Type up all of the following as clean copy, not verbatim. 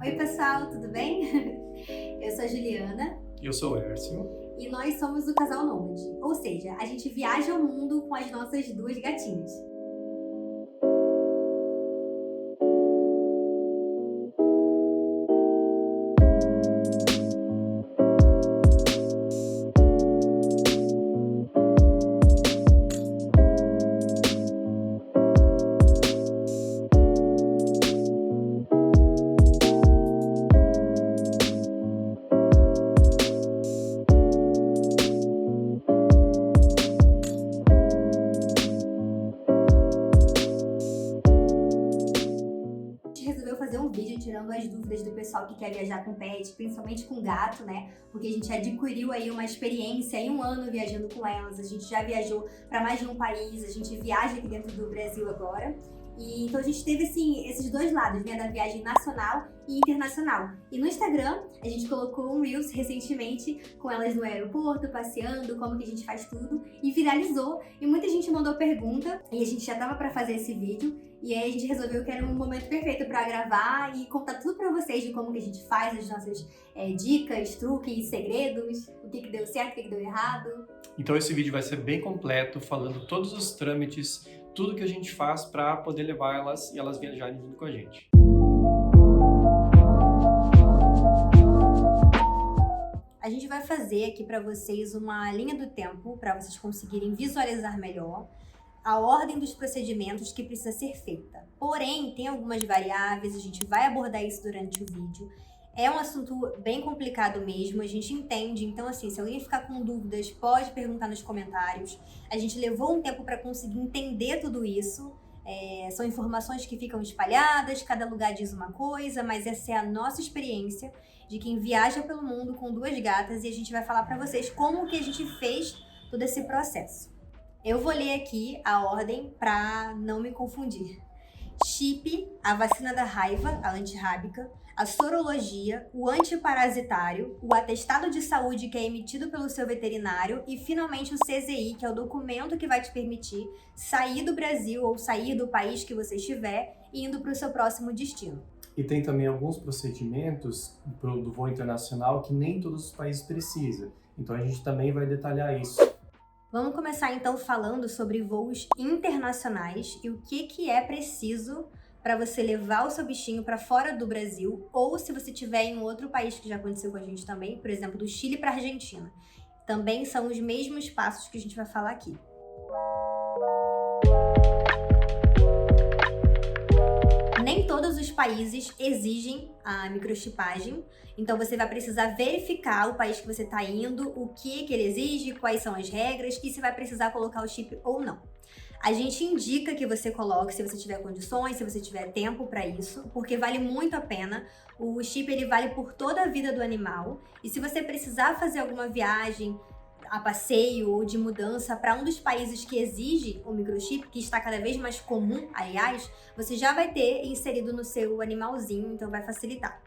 Oi pessoal, tudo bem? Eu sou a Juliana Eu sou o Hércio. e nós somos o Casal Nômade, ou seja, a gente viaja ao mundo com as nossas duas gatinhas. A gente resolveu fazer um vídeo tirando as dúvidas do pessoal que quer viajar com pet, principalmente com gato, né? Porque a gente adquiriu aí uma experiência em um ano viajando com elas, a gente já viajou para mais de um país, a gente viaja aqui dentro do Brasil agora. E então a gente teve assim esses dois lados, né, da viagem nacional e internacional. E no Instagram a gente colocou um Reels recentemente com elas no aeroporto, passeando, como que a gente faz tudo, e viralizou. E muita gente mandou pergunta e a gente já tava para fazer esse vídeo. E aí a gente resolveu que era um momento perfeito para gravar e contar tudo para vocês de como que a gente faz, as nossas dicas, truques, segredos, o que deu certo, o que deu errado. Então esse vídeo vai ser bem completo, falando todos os trâmites, tudo que a gente faz para poder levar elas e elas viajarem junto com a gente. A gente vai fazer aqui para vocês uma linha do tempo para vocês conseguirem visualizar melhor a ordem dos procedimentos que precisa ser feita. Porém, tem algumas variáveis, a gente vai abordar isso durante o vídeo. É um assunto bem complicado mesmo, a gente entende. Então, assim, se alguém ficar com dúvidas, pode perguntar nos comentários. A gente levou um tempo para conseguir entender tudo isso. São informações que ficam espalhadas, cada lugar diz uma coisa, mas essa é a nossa experiência de quem viaja pelo mundo com duas gatas e a gente vai falar para vocês como que a gente fez todo esse processo. Eu vou ler aqui a ordem para não me confundir. Chip, a vacina da raiva, a antirrábica, a sorologia, o antiparasitário, o atestado de saúde que é emitido pelo seu veterinário e, finalmente, o CZI, que é o documento que vai te permitir sair do Brasil ou sair do país que você estiver indo para o seu próximo destino. E tem também alguns procedimentos do voo internacional que nem todos os países precisam. Então a gente também vai detalhar isso. Vamos começar então falando sobre voos internacionais e o que é preciso para você levar o seu bichinho para fora do Brasil, ou se você estiver em outro país, que já aconteceu com a gente também, por exemplo, do Chile para a Argentina. Também são os mesmos passos que a gente vai falar aqui. Nem todos os países exigem a microchipagem, então você vai precisar verificar o país que você está indo, o que ele exige, quais são as regras e se vai precisar colocar o chip ou não. A gente indica que você coloque se você tiver condições, se você tiver tempo para isso, porque vale muito a pena. O chip ele vale por toda a vida do animal e se você precisar fazer alguma viagem a passeio ou de mudança para um dos países que exige o microchip, que está cada vez mais comum, aliás, você já vai ter inserido no seu animalzinho, então vai facilitar.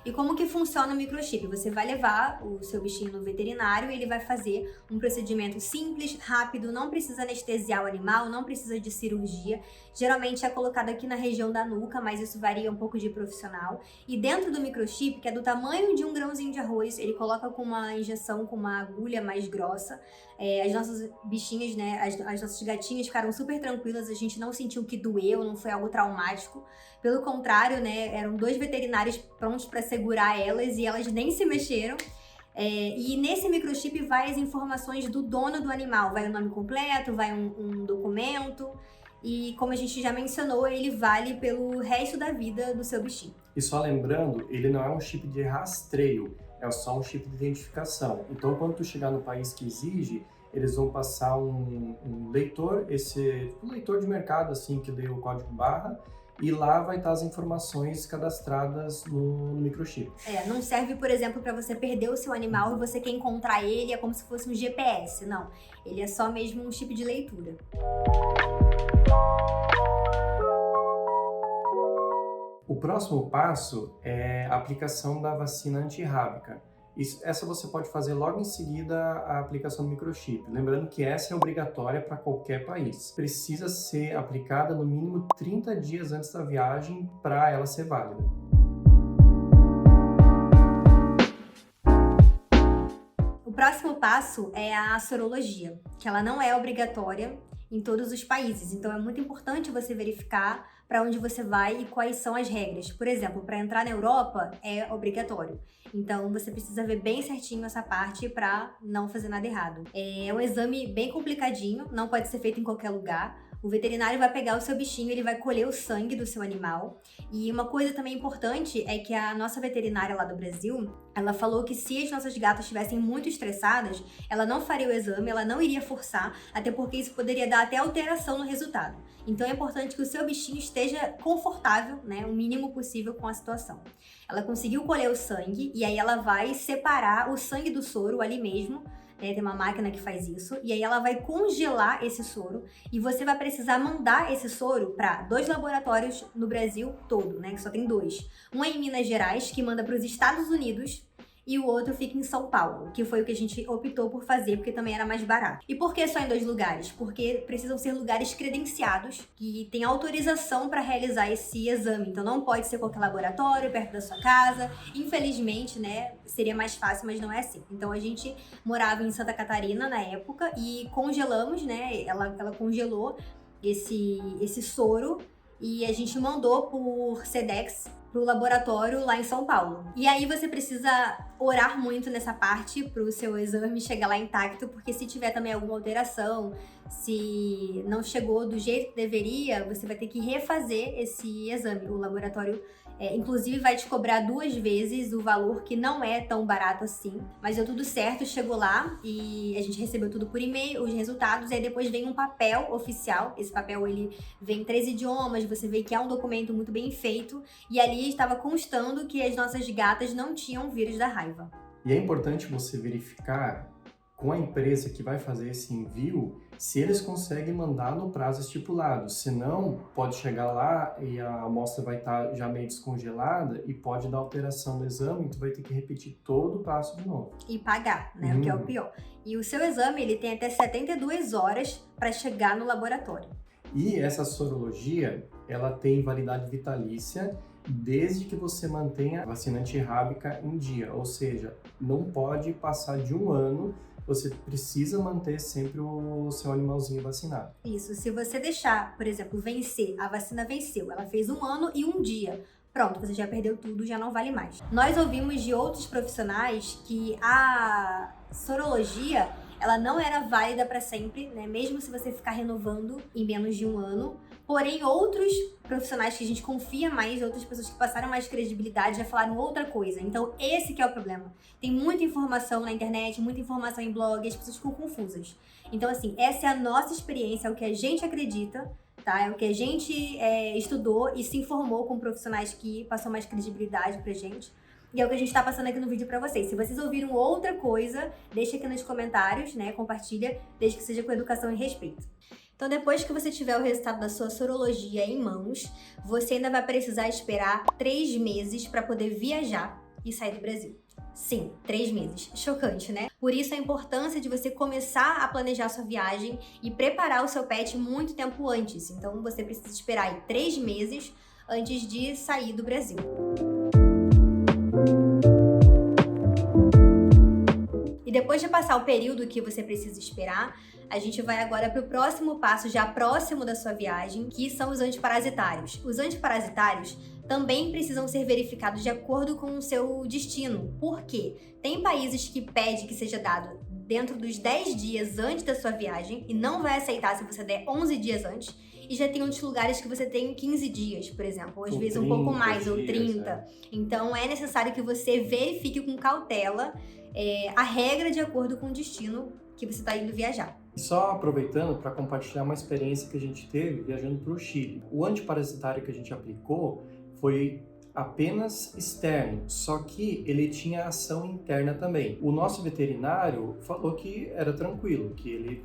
E como que funciona o microchip? Você vai levar o seu bichinho no veterinário e ele vai fazer um procedimento simples, rápido, não precisa anestesiar o animal, não precisa de cirurgia. Geralmente é colocado aqui na região da nuca, mas isso varia um pouco de profissional. E dentro do microchip, que é do tamanho de um grãozinho de arroz, ele coloca com uma injeção, com uma agulha mais grossa. As nossas bichinhas, né, as nossas gatinhas ficaram super tranquilas, a gente não sentiu que doeu, não foi algo traumático. Pelo contrário, né, eram dois veterinários prontos para segurar elas e elas nem se mexeram. E nesse microchip vai as informações do dono do animal, vai o nome completo, vai um documento e, como a gente já mencionou, ele vale pelo resto da vida do seu bichinho. E só lembrando, ele não é um chip de rastreio, é só um chip de identificação. Então quando tu chegar no país que exige, eles vão passar um leitor, um leitor de mercado assim que lê o código barra, e lá vai estar as informações cadastradas no microchip. Não serve, por exemplo, para você perder o seu animal e você quer encontrar ele, é como se fosse um GPS, não. Ele é só mesmo um chip de leitura. O próximo passo é a aplicação da vacina antirrábica. Essa você pode fazer logo em seguida a aplicação do microchip. Lembrando que essa é obrigatória para qualquer país. Precisa ser aplicada no mínimo 30 dias antes da viagem para ela ser válida. próximo passo é a sorologia, que ela não é obrigatória em todos os países. Então é muito importante você verificar para onde você vai e quais são as regras. Por exemplo, para entrar na Europa é obrigatório. Então você precisa ver bem certinho essa parte para não fazer nada errado. É um exame bem complicadinho, não pode ser feito em qualquer lugar. O veterinário vai pegar o seu bichinho, ele vai colher o sangue do seu animal. E uma coisa também importante é que a nossa veterinária lá do Brasil, ela falou que se as nossas gatas estivessem muito estressadas, ela não faria o exame, ela não iria forçar, até porque isso poderia dar até alteração no resultado. Então é importante que o seu bichinho esteja confortável, né, o mínimo possível com a situação. Ela conseguiu colher o sangue e aí ela vai separar o sangue do soro ali mesmo. Tem uma máquina que faz isso, e aí ela vai congelar esse soro e você vai precisar mandar esse soro para 2 laboratórios no Brasil todo, né? Que só tem 2. Um é em Minas Gerais, que manda para os Estados Unidos, e o outro fica em São Paulo, que foi o que a gente optou por fazer, porque também era mais barato. E por que só em 2 lugares? Porque precisam ser lugares credenciados, que têm autorização para realizar esse exame. Então não pode ser qualquer laboratório perto da sua casa. Infelizmente, né, seria mais fácil, mas não é assim. Então a gente morava em Santa Catarina na época e congelamos, né, ela congelou esse soro e a gente mandou por Sedex pro laboratório lá em São Paulo. E aí você precisa orar muito nessa parte pro seu exame chegar lá intacto, porque se tiver também alguma alteração, se não chegou do jeito que deveria, você vai ter que refazer esse exame. O laboratório inclusive vai te cobrar 2 vezes o valor, que não é tão barato assim. Mas deu tudo certo, chegou lá e a gente recebeu tudo por e-mail, os resultados, aí depois vem um papel oficial. Esse papel ele vem em 3 idiomas, você vê que é um documento muito bem feito, e ali estava constando que as nossas gatas não tinham vírus da raiva. E é importante você verificar com a empresa que vai fazer esse envio se eles conseguem mandar no prazo estipulado. Senão, pode chegar lá e a amostra vai estar já meio descongelada e pode dar alteração no exame, tu vai ter que repetir todo o passo de novo. E pagar, né? O que é o pior. E o seu exame, ele tem até 72 horas para chegar no laboratório. E essa sorologia, ela tem validade vitalícia desde que você mantenha a vacina antirrábica em dia. Ou seja, não pode passar de 1 ano. Você precisa manter sempre o seu animalzinho vacinado. Isso, se você deixar, por exemplo, vencer, a vacina venceu, ela fez 1 ano e 1 dia, pronto, você já perdeu tudo, já não vale mais. Nós ouvimos de outros profissionais que a sorologia, ela não era válida para sempre, né? Mesmo se você ficar renovando em menos de 1 ano. Porém, outros profissionais que a gente confia mais, outras pessoas que passaram mais credibilidade, já falaram outra coisa. Então, esse que é o problema. Tem muita informação na internet, muita informação em blog, e as pessoas ficam confusas. Então, assim, essa é a nossa experiência, é o que a gente acredita, tá? É o que a gente estudou e se informou com profissionais que passam mais credibilidade pra gente. E é o que a gente tá passando aqui no vídeo pra vocês. Se vocês ouviram outra coisa, deixa aqui nos comentários, né? Compartilha, desde que seja com educação e respeito. Então, depois que você tiver o resultado da sua sorologia em mãos, você ainda vai precisar esperar 3 meses para poder viajar e sair do Brasil. Sim, 3 meses. Chocante, né? Por isso a importância de você começar a planejar sua viagem e preparar o seu pet muito tempo antes. Então, você precisa esperar aí 3 meses antes de sair do Brasil. E depois de passar o período que você precisa esperar, a gente vai agora para o próximo passo, já próximo da sua viagem, que são os antiparasitários. Os antiparasitários também precisam ser verificados de acordo com o seu destino. Por quê? Tem países que pedem que seja dado dentro dos 10 dias antes da sua viagem e não vai aceitar se você der 11 dias antes. E já tem outros lugares que você tem 15 dias, por exemplo, ou às vezes um pouco mais, ou 30. Então é necessário que você verifique com cautela a regra de acordo com o destino que você está indo viajar. Só aproveitando para compartilhar uma experiência que a gente teve viajando para o Chile. O antiparasitário que a gente aplicou foi apenas externo, só que ele tinha ação interna também. O nosso veterinário falou que era tranquilo, que ele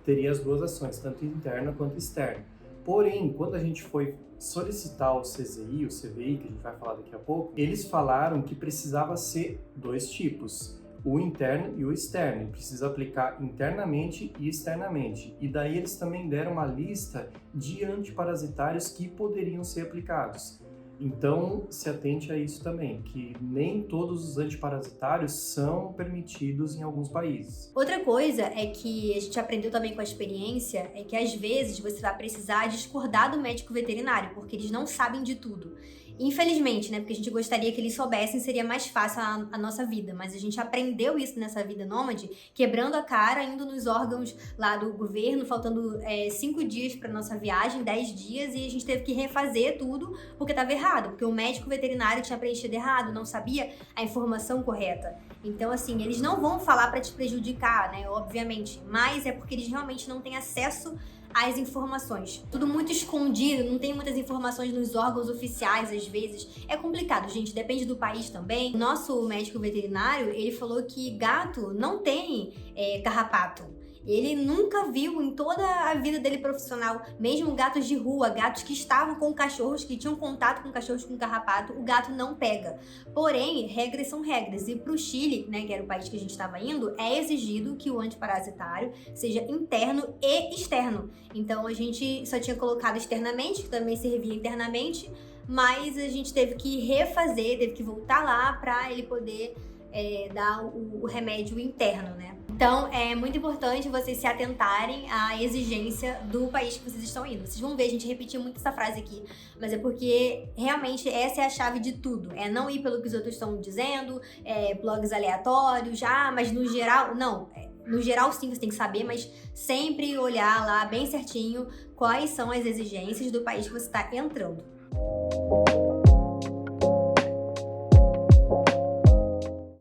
teria as 2 ações, tanto interna quanto externa. Porém, quando a gente foi solicitar o CZI, o CVI, que a gente vai falar daqui a pouco, eles falaram que precisava ser 2 tipos. O interno e o externo, precisa aplicar internamente e externamente. E daí eles também deram uma lista de antiparasitários que poderiam ser aplicados. Então, se atente a isso também, que nem todos os antiparasitários são permitidos em alguns países. Outra coisa é que a gente aprendeu também com a experiência, é que às vezes você vai precisar discordar do médico veterinário, porque eles não sabem de tudo. Infelizmente, né? Porque a gente gostaria que eles soubessem, seria mais fácil a nossa vida. Mas a gente aprendeu isso nessa vida nômade, quebrando a cara, indo nos órgãos lá do governo, faltando 5 dias para nossa viagem, 10 dias, e a gente teve que refazer tudo porque estava errado. Porque o médico veterinário tinha preenchido errado, não sabia a informação correta. Então, assim, eles não vão falar para te prejudicar, né? Obviamente. Mas é porque eles realmente não têm acesso as informações. Tudo muito escondido, não tem muitas informações nos órgãos oficiais, às vezes. É complicado, gente, depende do país também. O nosso médico veterinário, ele falou que gato não tem carrapato. Ele nunca viu em toda a vida dele profissional, mesmo gatos de rua, gatos que estavam com cachorros, que tinham contato com cachorros com carrapato, o gato não pega. Porém, regras são regras. E pro Chile, né, que era o país que a gente estava indo, é exigido que o antiparasitário seja interno e externo. Então a gente só tinha colocado externamente, que também servia internamente, mas a gente teve que refazer, teve que voltar lá para ele poder dar o remédio interno, né? Então, é muito importante vocês se atentarem à exigência do país que vocês estão indo. Vocês vão ver, a gente repetiu muito essa frase aqui, mas é porque realmente essa é a chave de tudo. É não ir pelo que os outros estão dizendo, blogs aleatórios, mas no geral, não. No geral, sim, você tem que saber, mas sempre olhar lá bem certinho quais são as exigências do país que você está entrando.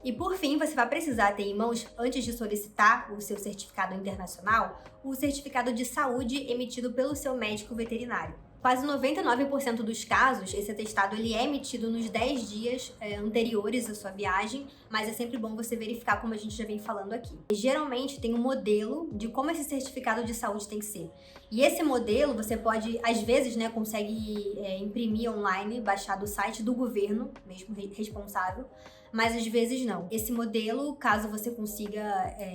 E por fim, você vai precisar ter em mãos, antes de solicitar o seu certificado internacional, o certificado de saúde emitido pelo seu médico veterinário. Quase 99% dos casos, esse atestado ele é emitido nos 10 dias anteriores à sua viagem, mas é sempre bom você verificar, como a gente já vem falando aqui. E, geralmente tem um modelo de como esse certificado de saúde tem que ser. E esse modelo você pode, às vezes, né, consegue imprimir online, baixar do site do governo, mesmo responsável, mas às vezes não. Esse modelo, caso você consiga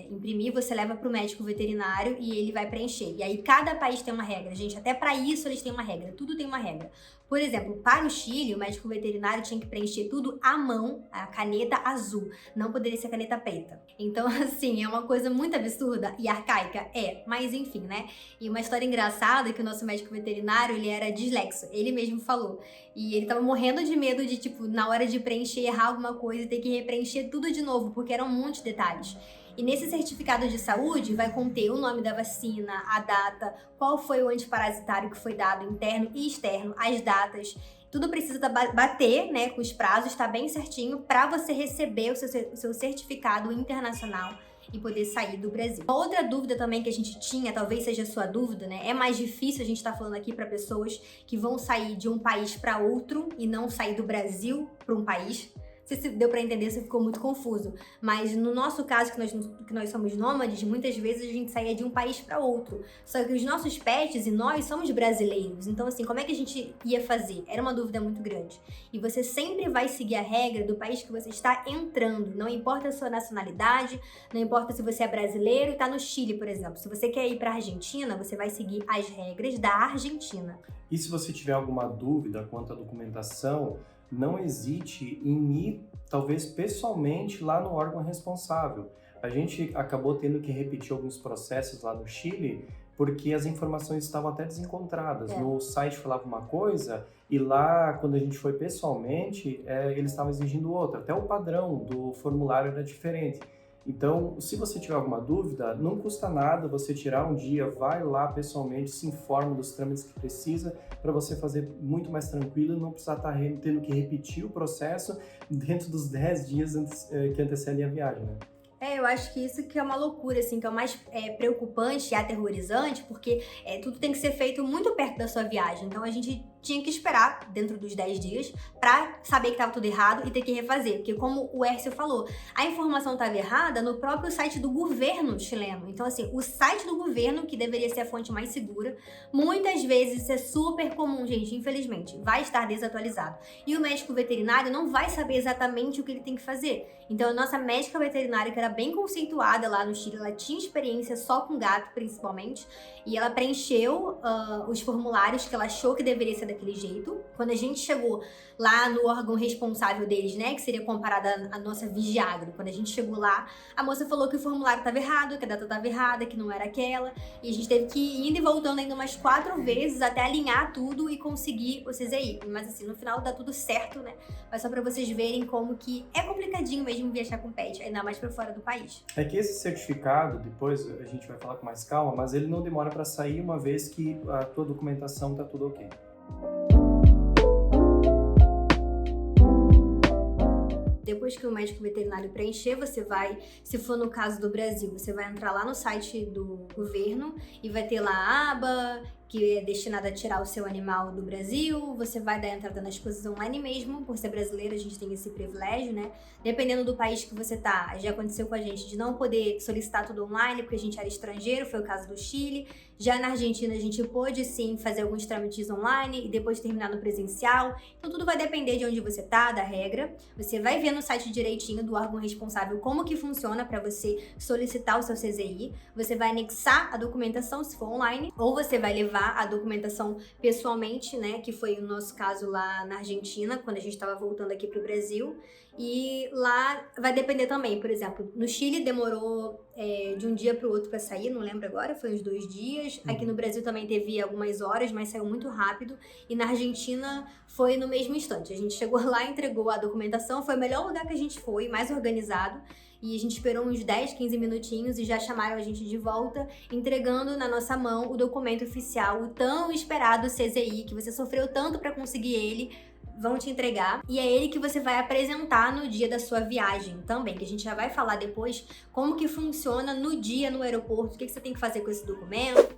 imprimir, você leva para o médico veterinário e ele vai preencher. E aí cada país tem uma regra, gente. Até para isso eles têm uma regra. Tudo tem uma regra. Por exemplo, para o Chile, o médico veterinário tinha que preencher tudo à mão, a caneta azul. Não poderia ser caneta preta. Então, assim, é uma coisa muito absurda e arcaica. Mas enfim, né? E uma história engraçada é que o nosso médico veterinário, ele era dislexo. Ele mesmo falou. E ele tava morrendo de medo de, tipo, na hora de preencher, errar alguma coisa e ter que repreencher tudo de novo, porque eram muitos detalhes. E nesse certificado de saúde vai conter o nome da vacina, a data, qual foi o antiparasitário que foi dado interno e externo, as datas. Tudo precisa bater, né, com os prazos, tá bem certinho para você receber o seu certificado internacional e poder sair do Brasil. Uma outra dúvida também que a gente tinha, talvez seja a sua dúvida, né? É mais difícil a gente estar falando aqui para pessoas que vão sair de um país para outro e não sair do Brasil para um país. Não sei se deu para entender, se ficou muito confuso. Mas no nosso caso, que nós somos nômades, muitas vezes a gente saía de um país para outro. Só que os nossos pets e nós somos brasileiros. Então, assim, como é que a gente ia fazer? Era uma dúvida muito grande. E você sempre vai seguir a regra do país que você está entrando. Não importa a sua nacionalidade, não importa se você é brasileiro e está no Chile, por exemplo. Se você quer ir para a Argentina, você vai seguir as regras da Argentina. E se você tiver alguma dúvida quanto à documentação, não hesite em ir, talvez pessoalmente, lá no órgão responsável. A gente acabou tendo que repetir alguns processos lá no Chile, porque as informações estavam até desencontradas. No site falava uma coisa, e lá, quando a gente foi pessoalmente, eles estavam exigindo outra. Até o padrão do formulário era diferente. Então, se você tiver alguma dúvida, não custa nada você tirar um dia, vai lá pessoalmente, se informa dos trâmites que precisa, para você fazer muito mais tranquilo e não precisar estar tendo que repetir o processo dentro dos 10 dias que antecedem a viagem, né? Eu acho que isso que é uma loucura, assim, que é o mais preocupante e aterrorizante, porque tudo tem que ser feito muito perto da sua viagem. Então a gente tinha que esperar dentro dos 10 dias pra saber que estava tudo errado e ter que refazer. Porque como o Hércio falou, a informação estava errada no próprio site do governo chileno. Então assim, o site do governo, que deveria ser a fonte mais segura, muitas vezes isso é super comum, gente, infelizmente, vai estar desatualizado. E o médico veterinário não vai saber exatamente o que ele tem que fazer. Então a nossa médica veterinária, que era bem conceituada lá no Chile, ela tinha experiência só com gato, principalmente, e ela preencheu os formulários que ela achou que deveria ser ser daquele jeito. Quando a gente chegou lá no órgão responsável deles, né, que seria comparada à nossa Vigiagro, quando a gente chegou lá, a moça falou que o formulário estava errado, que a data estava errada, que não era aquela, e a gente teve que ir indo e voltando ainda umas 4 vezes até alinhar tudo e conseguir o CZI. Mas assim, no final dá tudo certo, né? Mas só pra vocês verem como que é complicadinho mesmo viajar com pet, ainda mais pra fora do país. É que esse certificado, depois a gente vai falar com mais calma, mas ele não demora para sair uma vez que a tua documentação tá tudo ok. Depois que o médico veterinário preencher, você vai, se for no caso do Brasil, você vai entrar lá no site do governo e vai ter lá a aba que é destinada a tirar o seu animal do Brasil. Você vai dar entrada nas coisas online mesmo. Por ser brasileira, a gente tem esse privilégio, né? Dependendo do país que você tá, já aconteceu com a gente de não poder solicitar tudo online porque a gente era estrangeiro, foi o caso do Chile. Já na Argentina, a gente pôde sim fazer alguns trâmites online e depois terminar no presencial. Então tudo vai depender de onde você tá, da regra. Você vai ver no site direitinho do órgão responsável como que funciona para você solicitar o seu CZI. Você vai anexar a documentação se for online, ou você vai levar a documentação pessoalmente, né, que foi o nosso caso lá na Argentina, quando a gente estava voltando aqui pro Brasil. E lá vai depender também, por exemplo, no Chile demorou de um dia pro outro para sair, não lembro agora, foi uns 2 dias. Aqui no Brasil também teve algumas horas, mas saiu muito rápido. E na Argentina foi no mesmo instante. A gente chegou lá, entregou a documentação, foi o melhor lugar que a gente foi, mais organizado. E a gente esperou uns 10, 15 minutinhos e já chamaram a gente de volta, entregando na nossa mão o documento oficial, o tão esperado CZI, que você sofreu tanto para conseguir ele, vão te entregar. E é ele que você vai apresentar no dia da sua viagem também, que a gente já vai falar depois como que funciona no dia no aeroporto, o que você tem que fazer com esse documento.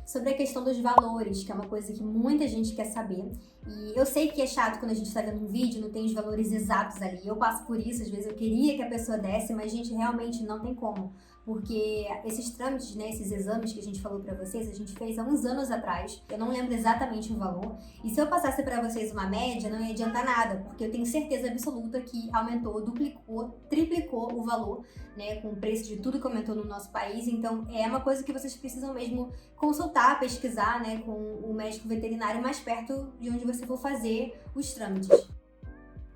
Sobre a questão dos valores, que é uma coisa que muita gente quer saber. E eu sei que é chato quando a gente tá vendo um vídeo, não tem os valores exatos ali. Eu passo por isso, às vezes eu queria que a pessoa desse, mas, gente, realmente não tem como. Porque esses trâmites, né, esses exames que a gente falou pra vocês, a gente fez há uns anos atrás. Eu não lembro exatamente o valor. E se eu passasse pra vocês uma média, não ia adiantar nada, porque eu tenho certeza absoluta que aumentou, duplicou, triplicou o valor, né, com o preço de tudo que aumentou no nosso país. Então, é uma coisa que vocês precisam mesmo consultar, pesquisar, né, com o médico veterinário mais perto de onde você for fazer os trâmites.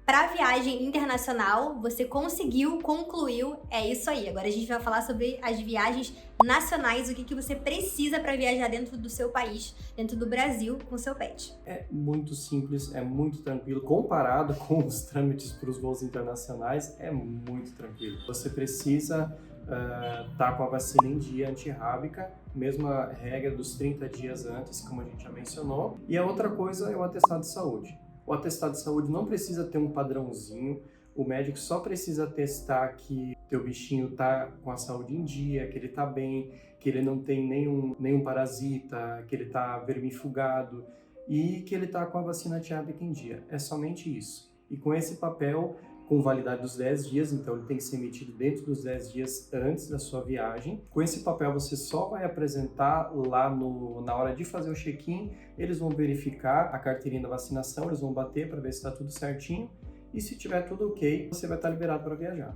Para viagem internacional, você conseguiu, concluiu, é isso aí. Agora a gente vai falar sobre as viagens nacionais, o que você precisa para viajar dentro do seu país, dentro do Brasil, com seu pet. É muito simples, é muito tranquilo. Comparado com os trâmites para os voos internacionais, é muito tranquilo. Você precisa estar com a vacina em dia antirrábica, mesma regra dos 30 dias antes, como a gente já mencionou. E a outra coisa é o atestado de saúde. O atestado de saúde não precisa ter um padrãozinho, o médico só precisa atestar que teu bichinho tá com a saúde em dia, que ele tá bem, que ele não tem nenhum parasita, que ele tá vermifugado e que ele tá com a vacina antirrábica em dia. É somente isso. E com esse papel, com validade dos 10 dias, então ele tem que ser emitido dentro dos 10 dias antes da sua viagem. Com esse papel você só vai apresentar lá na hora de fazer o check-in, eles vão verificar a carteirinha da vacinação, eles vão bater para ver se está tudo certinho e se tiver tudo ok, você vai estar liberado para viajar.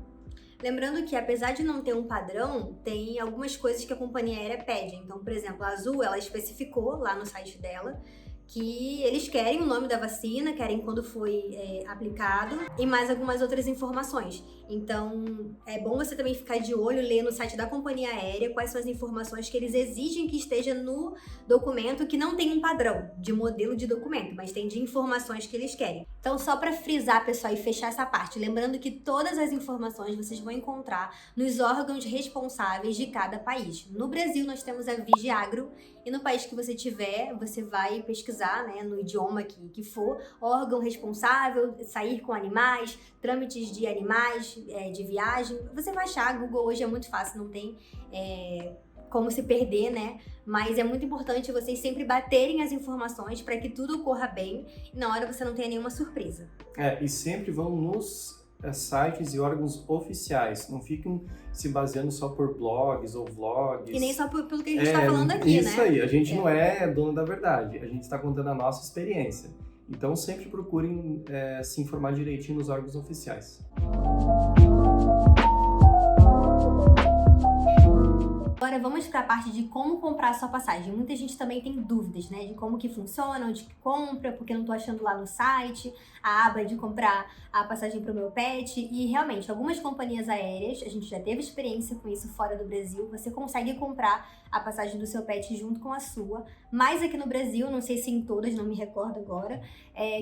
Lembrando que, apesar de não ter um padrão, tem algumas coisas que a companhia aérea pede. Então, por exemplo, a Azul, ela especificou lá no site dela que eles querem o nome da vacina, querem quando foi aplicado e mais algumas outras informações. Então, é bom você também ficar de olho, ler no site da companhia aérea quais são as informações que eles exigem que esteja no documento, que não tem um padrão de modelo de documento, mas tem de informações que eles querem. Então, só para frisar, pessoal, e fechar essa parte, lembrando que todas as informações vocês vão encontrar nos órgãos responsáveis de cada país. No Brasil, nós temos a Vigiagro, e no país que você tiver, você vai pesquisar, né, no idioma que for, órgão responsável, sair com animais, trâmites de animais, de viagem. Você vai achar, Google hoje é muito fácil, não tem como se perder, né? Mas é muito importante vocês sempre baterem as informações para que tudo ocorra bem e na hora você não tenha nenhuma surpresa. E sempre vão nos sites e órgãos oficiais, não fiquem se baseando só por blogs ou vlogs. E nem só pelo que a gente está falando aqui, isso né? Isso aí, a gente não é dono da verdade, a gente está contando a nossa experiência. Então sempre procurem se informar direitinho nos órgãos oficiais. Agora vamos para a parte de como comprar a sua passagem. Muita gente também tem dúvidas, né, de como que funciona, onde que compra, porque não tô achando lá no site a aba de comprar a passagem para o meu pet. E realmente, algumas companhias aéreas, a gente já teve experiência com isso fora do Brasil, você consegue comprar a passagem do seu pet junto com a sua, mas aqui no Brasil, não sei se em todas, não me recordo agora,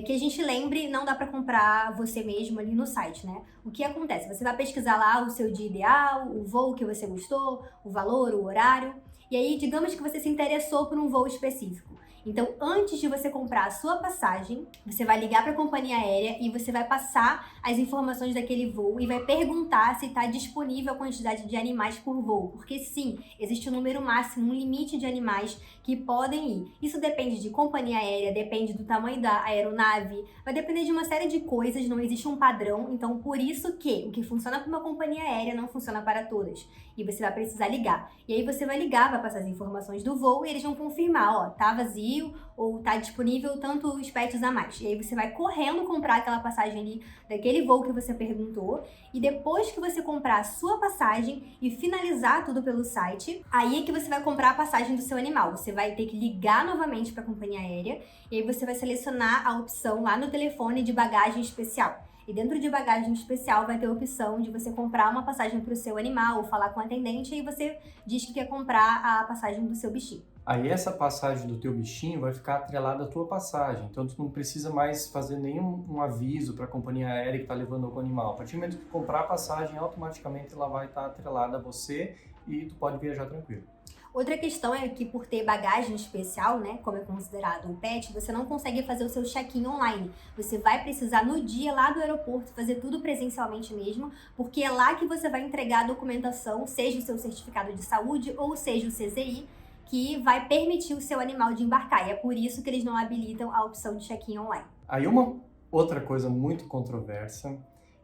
que a gente lembre, não dá para comprar você mesmo ali no site, né? O que acontece? Você vai pesquisar lá o seu dia ideal, o voo que você gostou, o valor, o horário, e aí digamos que você se interessou por um voo específico. Então, antes de você comprar a sua passagem, você vai ligar para a companhia aérea e você vai passar as informações daquele voo e vai perguntar se está disponível a quantidade de animais por voo. Porque sim, existe um número máximo, um limite de animais que podem ir. Isso depende de companhia aérea, depende do tamanho da aeronave, vai depender de uma série de coisas, não existe um padrão. Então, por isso que o que funciona para uma companhia aérea não funciona para todas. E você vai precisar ligar. E aí você vai ligar, vai passar as informações do voo e eles vão confirmar, ó, tá vazio ou tá disponível tantos pets a mais. E aí você vai correndo comprar aquela passagem ali daquele voo que você perguntou. E depois que você comprar a sua passagem e finalizar tudo pelo site, aí é que você vai comprar a passagem do seu animal. Você vai ter que ligar novamente para a companhia aérea e aí você vai selecionar a opção lá no telefone de bagagem especial. E dentro de bagagem especial vai ter a opção de você comprar uma passagem para o seu animal ou falar com o atendente e você diz que quer comprar a passagem do seu bichinho. Aí essa passagem do teu bichinho vai ficar atrelada à tua passagem, então tu não precisa mais fazer nenhum aviso para a companhia aérea que está levando algum animal. A partir do momento que tu comprar a passagem, automaticamente ela vai estar atrelada a você e tu pode viajar tranquilo. Outra questão é que por ter bagagem especial, né, como é considerado um pet, você não consegue fazer o seu check-in online. Você vai precisar no dia lá do aeroporto fazer tudo presencialmente mesmo, porque é lá que você vai entregar a documentação, seja o seu certificado de saúde ou seja o CZI, que vai permitir o seu animal de embarcar. E é por isso que eles não habilitam a opção de check-in online. Aí uma outra coisa muito controversa,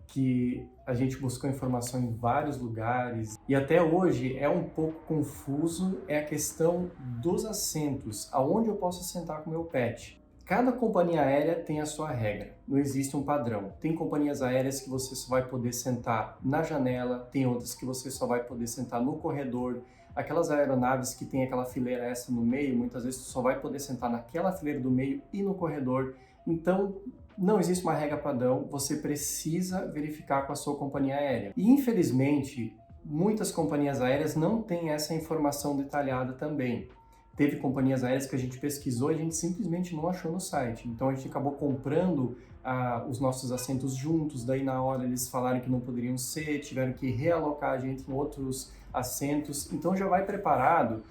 que a gente buscou informação em vários lugares e até hoje é um pouco confuso, é a questão dos assentos, aonde eu posso sentar com o meu pet. Cada companhia aérea tem a sua regra, não existe um padrão. Tem companhias aéreas que você só vai poder sentar na janela, tem outras que você só vai poder sentar no corredor. Aquelas aeronaves que tem aquela fileira extra no meio, muitas vezes você só vai poder sentar naquela fileira do meio e no corredor. Então, não existe uma regra padrão, você precisa verificar com a sua companhia aérea. E infelizmente, muitas companhias aéreas não têm essa informação detalhada também. Teve companhias aéreas que a gente pesquisou e a gente simplesmente não achou no site. Então a gente acabou comprando os nossos assentos juntos, daí na hora eles falaram que não poderiam ser, tiveram que realocar a gente em outros assentos. Então já vai preparado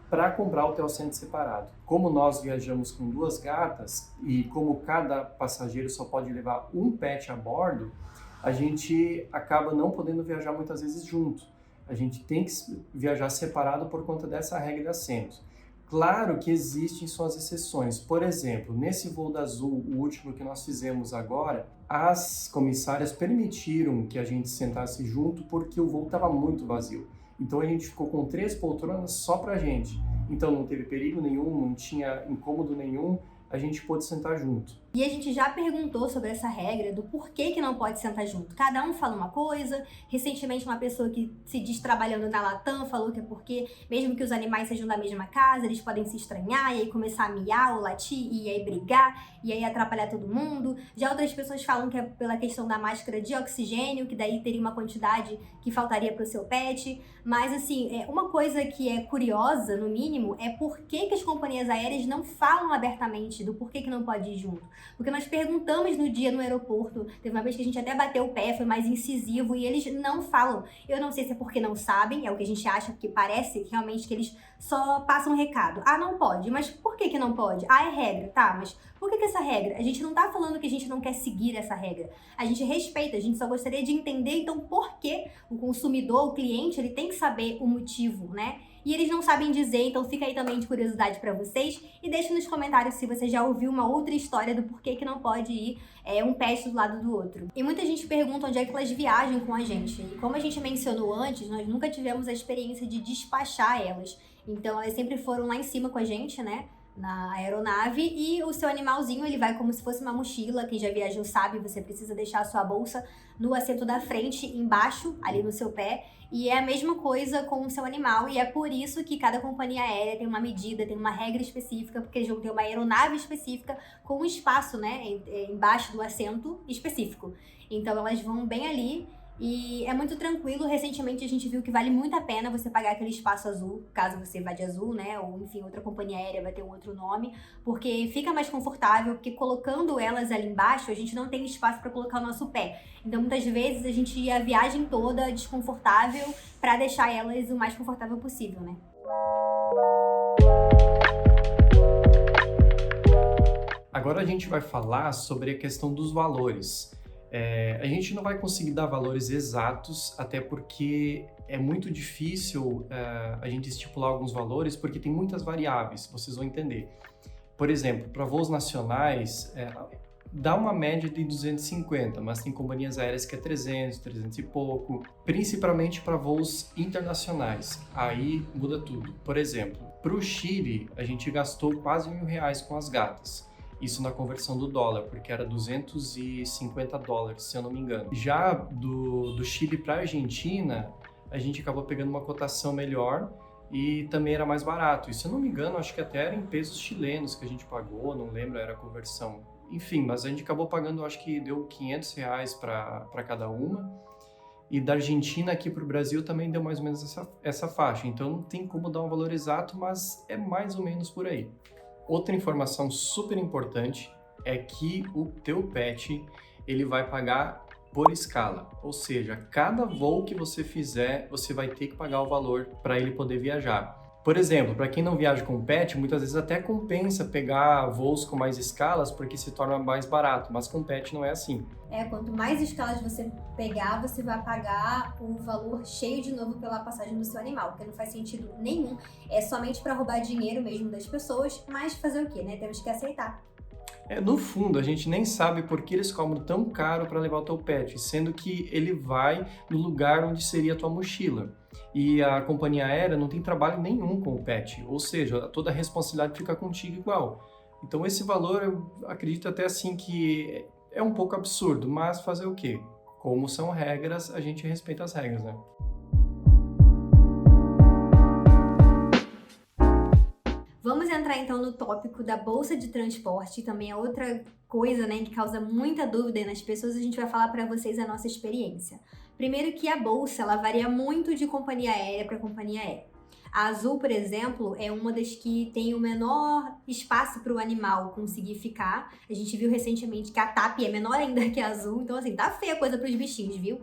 para comprar o teu assento separado. Como nós viajamos com 2 gatas e como cada passageiro só pode levar um pet a bordo, a gente acaba não podendo viajar muitas vezes junto. A gente tem que viajar separado por conta dessa regra de assentos. Claro que existem suas exceções. Por exemplo, nesse voo da Azul, o último que nós fizemos agora, as comissárias permitiram que a gente sentasse junto porque o voo estava muito vazio. Então a gente ficou com 3 poltronas só pra gente. Então não teve perigo nenhum, não tinha incômodo nenhum, a gente pôde sentar junto. E a gente já perguntou sobre essa regra do porquê que não pode sentar junto. Cada um fala uma coisa. Recentemente, uma pessoa que se diz trabalhando na Latam falou que é porque, mesmo que os animais sejam da mesma casa, eles podem se estranhar e aí começar a miar ou latir e aí brigar e aí atrapalhar todo mundo. Já outras pessoas falam que é pela questão da máscara de oxigênio, que daí teria uma quantidade que faltaria para o seu pet. Mas, assim, uma coisa que é curiosa, no mínimo, é por que as companhias aéreas não falam abertamente do porquê que não pode ir junto. Porque nós perguntamos no dia no aeroporto, teve uma vez que a gente até bateu o pé, foi mais incisivo, e eles não falam. Eu não sei se é porque não sabem, é o que a gente acha, porque parece realmente que eles só passam um recado. Ah, não pode, mas por que não pode? Ah, é regra, tá, mas por que essa regra? A gente não tá falando que a gente não quer seguir essa regra. A gente respeita, a gente só gostaria de entender, então, por que o consumidor, o cliente, ele tem que saber o motivo, né? E eles não sabem dizer, então fica aí também de curiosidade para vocês. E deixa nos comentários se você já ouviu uma outra história do porquê que não pode ir um pet do lado do outro. E muita gente pergunta onde é que elas viajam com a gente. E como a gente mencionou antes, nós nunca tivemos a experiência de despachar elas. Então elas sempre foram lá em cima com a gente, né? na aeronave e o seu animalzinho, ele vai como se fosse uma mochila. Quem já viajou sabe, você precisa deixar a sua bolsa no assento da frente, embaixo, ali no seu pé. E é a mesma coisa com o seu animal, e é por isso que cada companhia aérea tem uma medida, tem uma regra específica, porque eles vão ter uma aeronave específica com um espaço, né, embaixo do assento específico. Então elas vão bem ali e é muito tranquilo. Recentemente a gente viu que vale muito a pena você pagar aquele espaço azul, caso você vá de azul, né, ou enfim, outra companhia aérea vai ter um outro nome, porque fica mais confortável, porque colocando elas ali embaixo, a gente não tem espaço para colocar o nosso pé. Então muitas vezes a gente ia a viagem toda desconfortável para deixar elas o mais confortável possível, né? Agora a gente vai falar sobre a questão dos valores. A gente não vai conseguir dar valores exatos, até porque é muito difícil a gente estipular alguns valores, porque tem muitas variáveis, vocês vão entender. Por exemplo, para voos nacionais, dá uma média de 250, mas tem companhias aéreas que é 300, 300 e pouco, principalmente para voos internacionais. Aí muda tudo. Por exemplo, para o Chile, a gente gastou quase R$1.000 com as gatas. Isso na conversão do dólar, porque era $250, se eu não me engano. Já do Chile para a Argentina, a gente acabou pegando uma cotação melhor e também era mais barato. E se eu não me engano, acho que até era em pesos chilenos que a gente pagou, não lembro, era a conversão. Enfim, mas a gente acabou pagando, acho que deu R$500 para cada uma. E da Argentina aqui para o Brasil também deu mais ou menos essa faixa. Então não tem como dar um valor exato, mas é mais ou menos por aí. Outra informação super importante é que o teu pet, ele vai pagar por escala, ou seja, cada voo que você fizer, você vai ter que pagar o valor para ele poder viajar. Por exemplo, para quem não viaja com pet, muitas vezes até compensa pegar voos com mais escalas porque se torna mais barato, mas com pet não é assim. Quanto mais escalas você pegar, você vai pagar o valor cheio de novo pela passagem do seu animal, porque não faz sentido nenhum. É somente para roubar dinheiro mesmo das pessoas, mas fazer o quê, né? Temos que aceitar. No fundo, a gente nem sabe por que eles cobram tão caro para levar o teu pet, sendo que ele vai no lugar onde seria a tua mochila. E a companhia aérea não tem trabalho nenhum com o pet, ou seja, toda a responsabilidade fica contigo igual. Então esse valor, eu acredito até assim que é um pouco absurdo, mas fazer o quê? Como são regras, a gente respeita as regras, né? Vamos entrar então no tópico da bolsa de transporte, também é outra coisa, né, que causa muita dúvida nas pessoas. A gente vai falar para vocês a nossa experiência. Primeiro que a bolsa, ela varia muito de companhia aérea para companhia aérea. A Azul, por exemplo, é uma das que tem o menor espaço para o animal conseguir ficar. A gente viu recentemente que a TAP é menor ainda que a Azul, então assim, tá feia a coisa para os bichinhos, viu?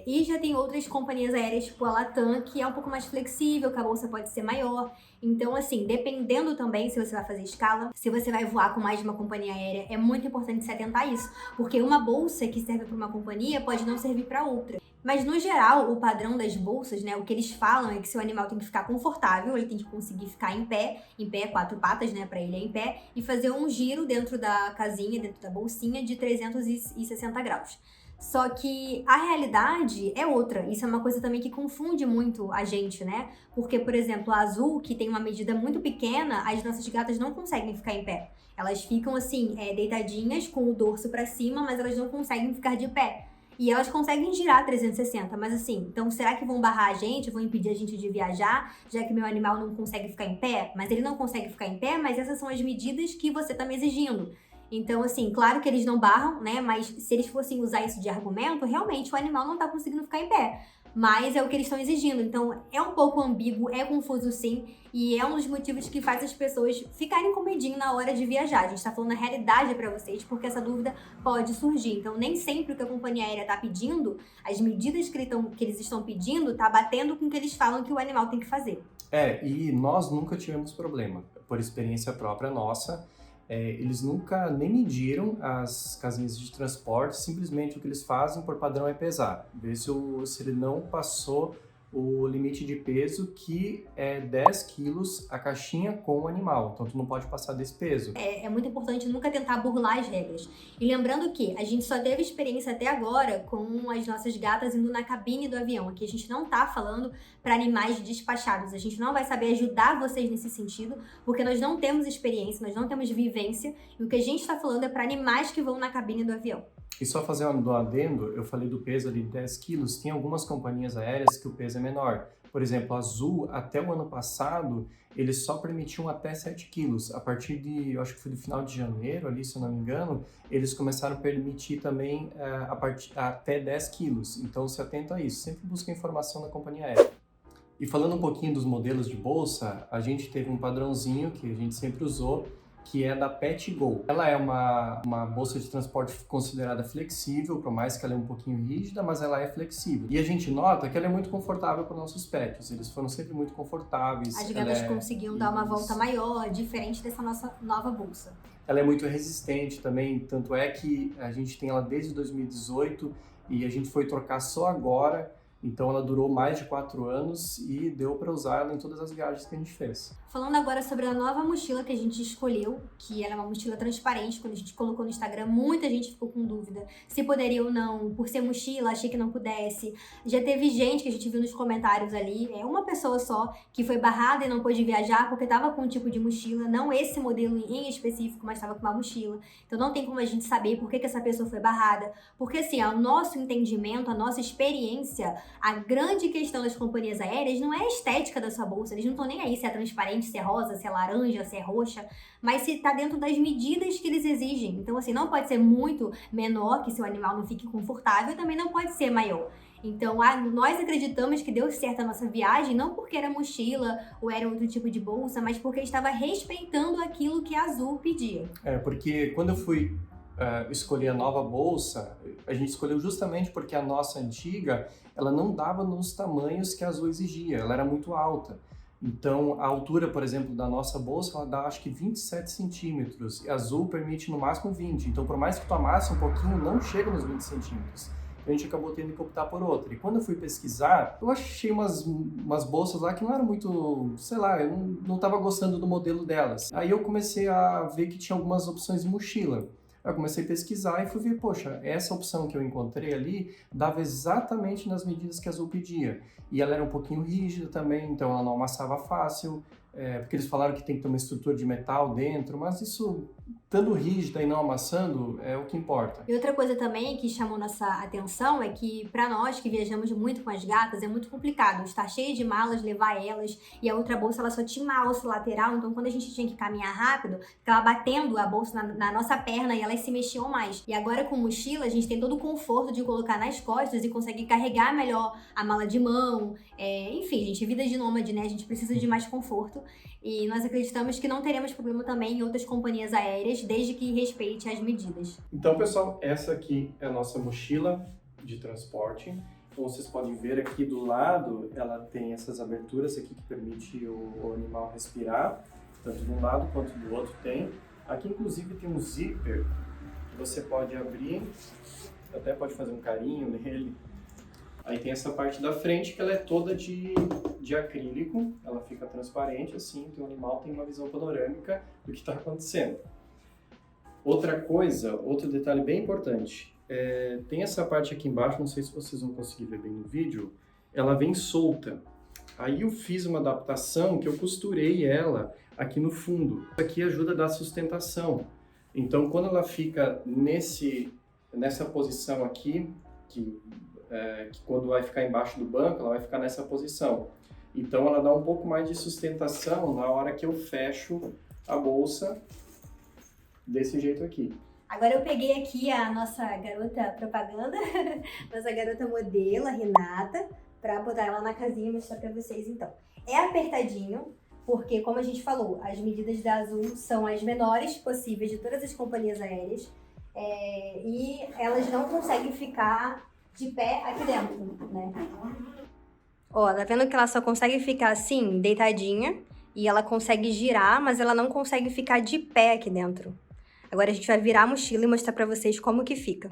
E já tem outras companhias aéreas, tipo a Latam, que é um pouco mais flexível, que a bolsa pode ser maior. Então, assim, dependendo também se você vai fazer escala, se você vai voar com mais de uma companhia aérea, é muito importante se atentar a isso, porque uma bolsa que serve para uma companhia pode não servir para outra. Mas, no geral, o padrão das bolsas, né, o que eles falam é que seu animal tem que ficar confortável, ele tem que conseguir ficar em pé 4 patas, né, para ele é em pé, e fazer um giro dentro da casinha, dentro da bolsinha, de 360 graus. Só que a realidade é outra. Isso é uma coisa também que confunde muito a gente, né? Porque, por exemplo, a Azul, que tem uma medida muito pequena, as nossas gatas não conseguem ficar em pé. Elas ficam, assim, deitadinhas, com o dorso pra cima, mas elas não conseguem ficar de pé. E elas conseguem girar 360, mas assim, então será que vão barrar a gente, vão impedir a gente de viajar, já que meu animal não consegue ficar em pé? Mas ele não consegue ficar em pé, mas essas são as medidas que você tá me exigindo. Então, assim, claro que eles não barram, né? Mas se eles fossem usar isso de argumento, realmente o animal não tá conseguindo ficar em pé. Mas é o que eles estão exigindo. Então, é um pouco ambíguo, é confuso sim. E é um dos motivos que faz as pessoas ficarem com medinho na hora de viajar. A gente tá falando a realidade pra vocês, porque essa dúvida pode surgir. Então, nem sempre o que a companhia aérea tá pedindo, as medidas que eles estão pedindo, tá batendo com o que eles falam que o animal tem que fazer. E nós nunca tivemos problema. Por experiência própria nossa, eles nunca nem mediram as casinhas de transporte, simplesmente o que eles fazem por padrão é pesar, ver se ele não passou o limite de peso, que é 10 quilos a caixinha com o animal. Então, tu não pode passar desse peso. É muito importante nunca tentar burlar as regras. E lembrando que a gente só teve experiência até agora com as nossas gatas indo na cabine do avião. Aqui a gente não tá falando para animais despachados. A gente não vai saber ajudar vocês nesse sentido, porque nós não temos experiência, nós não temos vivência. E o que a gente está falando é para animais que vão na cabine do avião. E só fazer um adendo, eu falei do peso ali de 10 quilos, tem algumas companhias aéreas que o peso é menor. Por exemplo, a Azul, até o ano passado, eles só permitiam até 7 quilos. A partir de, eu acho que foi do final de janeiro, ali, se eu não me engano, eles começaram a permitir também até 10 quilos. Então, se atenta a isso. Sempre busca informação na companhia aérea. E falando um pouquinho dos modelos de bolsa, a gente teve um padrãozinho que a gente sempre usou, que é da PetGo. Ela é uma bolsa de transporte considerada flexível, por mais que ela é um pouquinho rígida, mas ela é flexível. E a gente nota que ela é muito confortável para nossos pets. Eles foram sempre muito confortáveis. As gatas conseguiam dar uma volta maior, diferente dessa nossa nova bolsa. Ela é muito resistente também, tanto é que a gente tem ela desde 2018 e a gente foi trocar só agora. Então ela durou mais de 4 anos e deu para usar ela em todas as viagens que a gente fez. Falando agora sobre a nova mochila que a gente escolheu, que ela é uma mochila transparente, quando a gente colocou no Instagram, muita gente ficou com dúvida se poderia ou não, por ser mochila, achei que não pudesse. Já teve gente que a gente viu nos comentários ali, uma pessoa só, que foi barrada e não pôde viajar porque estava com um tipo de mochila, não esse modelo em específico, mas estava com uma mochila. Então não tem como a gente saber por que essa pessoa foi barrada, porque assim, ao nosso entendimento, a nossa experiência, a grande questão das companhias aéreas não é a estética da sua bolsa, eles não estão nem aí se é transparente, se é rosa, se é laranja, se é roxa, mas se tá dentro das medidas que eles exigem. Então, assim, não pode ser muito menor, que seu animal não fique confortável, e também não pode ser maior. Então, nós acreditamos que deu certo a nossa viagem, não porque era mochila ou era outro tipo de bolsa, mas porque estava respeitando aquilo que a Azul pedia. Porque quando eu fui escolher a nova bolsa, a gente escolheu justamente porque a nossa antiga, ela não dava nos tamanhos que a Azul exigia, ela era muito alta. Então, a altura, por exemplo, da nossa bolsa, ela dá acho que 27 centímetros, e a Azul permite no máximo 20. Então, por mais que tu amasse um pouquinho, não chega nos 20 centímetros. A gente acabou tendo que optar por outra. E quando eu fui pesquisar, eu achei umas bolsas lá que não eram muito, sei lá, eu não estava gostando do modelo delas. Aí eu comecei a ver que tinha algumas opções de mochila. Eu comecei a pesquisar e fui ver, poxa, essa opção que eu encontrei ali dava exatamente nas medidas que a Azul pedia. E ela era um pouquinho rígida também, então ela não amassava fácil, porque eles falaram que tem que ter uma estrutura de metal dentro, mas isso, estando rígida e não amassando, é o que importa. E outra coisa também que chamou nossa atenção é que, para nós que viajamos muito com as gatas, é muito complicado estar cheio de malas, levar elas, e a outra bolsa ela só tinha uma alça lateral, então quando a gente tinha que caminhar rápido, ficava batendo a bolsa na nossa perna e elas se mexiam mais. E agora com mochila, a gente tem todo o conforto de colocar nas costas e consegue carregar melhor a mala de mão, enfim, gente, vida de nômade, né? A gente precisa de mais conforto. E nós acreditamos que não teremos problema também em outras companhias aéreas, desde que respeite as medidas. Então, pessoal, essa aqui é a nossa mochila de transporte. Como vocês podem ver aqui do lado, ela tem essas aberturas aqui que permite o animal respirar, tanto de um lado quanto do outro tem. Aqui, inclusive, tem um zíper que você pode abrir, até pode fazer um carinho nele. Aí tem essa parte da frente que ela é toda de acrílico, ela fica transparente assim, então o animal tem uma visão panorâmica do que está acontecendo. Outra coisa, outro detalhe bem importante, tem essa parte aqui embaixo, não sei se vocês vão conseguir ver bem no vídeo, ela vem solta. Aí eu fiz uma adaptação que eu costurei ela aqui no fundo. Isso aqui ajuda a dar sustentação. Então quando ela fica nessa posição aqui, que quando vai ficar embaixo do banco, ela vai ficar nessa posição. Então ela dá um pouco mais de sustentação na hora que eu fecho a bolsa desse jeito aqui. Agora eu peguei aqui a nossa garota propaganda, nossa garota modelo, a Renata, pra botar ela na casinha e mostrar pra vocês então. É apertadinho, porque como a gente falou, as medidas da Azul são as menores possíveis de todas as companhias aéreas, e elas não conseguem ficar de pé aqui dentro, né? Ó, tá vendo que ela só consegue ficar assim, deitadinha, e ela consegue girar, mas ela não consegue ficar de pé aqui dentro. Agora a gente vai virar a mochila e mostrar pra vocês como que fica.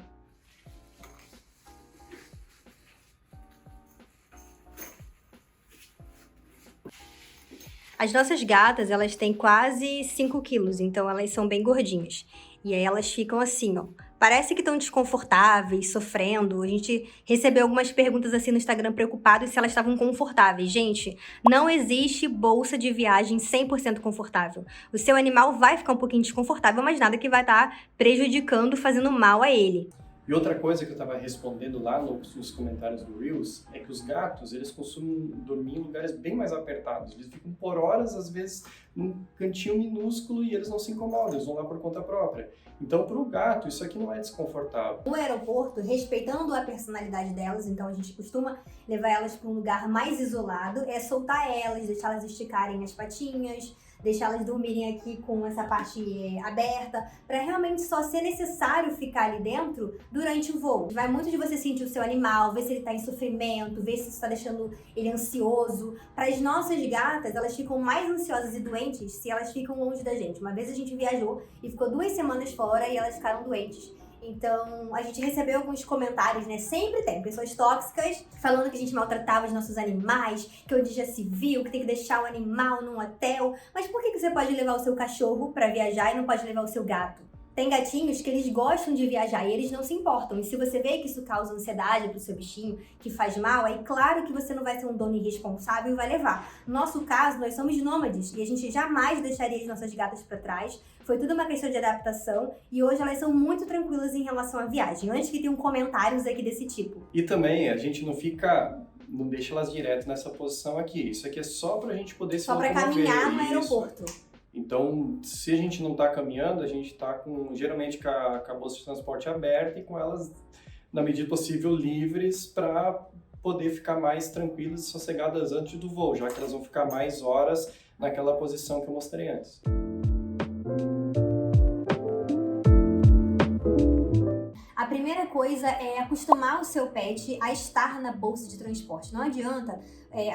As nossas gatas, elas têm quase 5 quilos, então elas são bem gordinhas. E aí elas ficam assim, ó. Parece que estão desconfortáveis, sofrendo. A gente recebeu algumas perguntas assim no Instagram preocupados se elas estavam confortáveis. Gente, não existe bolsa de viagem 100% confortável. O seu animal vai ficar um pouquinho desconfortável, mas nada que vai estar prejudicando, fazendo mal a ele. E outra coisa que eu estava respondendo lá nos comentários do Reels é que os gatos, eles costumam dormir em lugares bem mais apertados. Eles ficam por horas, às vezes, num cantinho minúsculo e eles não se incomodam, eles vão lá por conta própria. Então, para o gato, isso aqui não é desconfortável. No aeroporto, respeitando a personalidade delas, então a gente costuma levar elas para um lugar mais isolado, é soltar elas, deixar elas esticarem as patinhas, deixar elas dormirem aqui com essa parte aberta, para realmente só ser necessário ficar ali dentro durante o voo. Vai muito de você sentir o seu animal, ver se ele está em sofrimento, ver se isso está deixando ele ansioso. Para as nossas gatas, elas ficam mais ansiosas e doentes se elas ficam longe da gente. Uma vez a gente viajou e ficou 2 semanas fora e elas ficaram doentes. Então, a gente recebeu alguns comentários, né? Sempre tem pessoas tóxicas falando que a gente maltratava os nossos animais, que onde já se viu, que tem que deixar o animal num hotel. Mas por que você pode levar o seu cachorro pra viajar e não pode levar o seu gato? Tem gatinhos que eles gostam de viajar e eles não se importam. E se você vê que isso causa ansiedade pro seu bichinho, que faz mal, aí claro que você não vai ser um dono irresponsável e vai levar. No nosso caso, nós somos nômades e a gente jamais deixaria as nossas gatas pra trás. Foi tudo uma questão de adaptação e hoje elas são muito tranquilas em relação à viagem. Antes que tenham comentários aqui desse tipo. E também a gente não deixa elas direto nessa posição aqui. Isso aqui é só pra gente poder se locomover. Só pra caminhar no aeroporto. Então, se a gente não está caminhando, a gente está geralmente com a bolsa de transporte aberta e com elas, na medida possível, livres para poder ficar mais tranquilas e sossegadas antes do voo, já que elas vão ficar mais horas naquela posição que eu mostrei antes. A primeira coisa é acostumar o seu pet a estar na bolsa de transporte. Não adianta